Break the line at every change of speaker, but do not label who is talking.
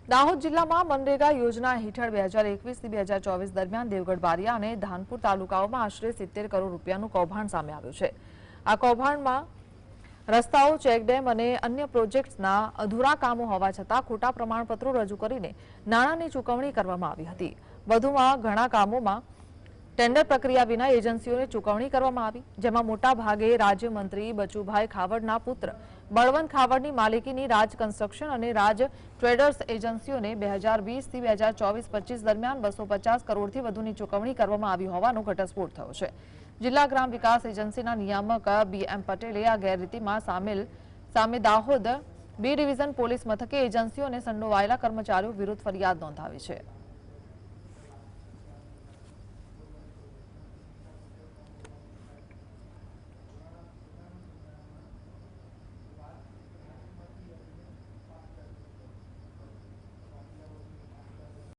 દાહોદ જિલ્લામાં મનરેગા યોજના હેઠળ 2021 થી 2024 દરમિયાન દેવગઢ બારિયા અને ધાનપુર તાલુકાઓમાં આશરે 70 કરોડ રૂપિયાનું કૌભાંડ સામે આવ્યું છે। આ કૌભાંડમાં રસ્તાઓ, ચેકડેમ અને અન્ય પ્રોજેક્ટ્સના અધૂરા કામો હોવા છતાં ખોટા પ્રમાણપત્રો રજૂ કરીને નાણાંની ચૂકવણી કરવામાં આવી હતી। વધુમાં ઘણા કામોમાં ટેન્ડર પ્રક્રિયા વિના એજન્સીઓને ચૂકવણી કરવામાં આવી, જેમાં મોટા ભાગે રાજ્યમંત્રી બચુભાઈ ખાવડના પુત્ર બળવંત ખાવડની માલિકીની રાજ કન્સ્ટ્રક્શન અને રાજ ટ્રેડર્સ એજન્સીઓને 2020 થી 2024-25 દરમિયાન 250 કરોડથી વધુની ચૂકવણી કરવામાં આવી હોવાનો ઘટસ્ફોટ થયો છે। જિલ્લા ગ્રામ વિકાસ એજન્સીના નિયામક BM પટેલે આ ગેરરીતિમાં સામે દાહોદ B ડિવિઝન પોલીસ મથકે એજન્સીઓ અને સંડોવાયેલા કર્મચારીઓ વિરુદ્ધ ફરિયાદ નોંધાવી છે।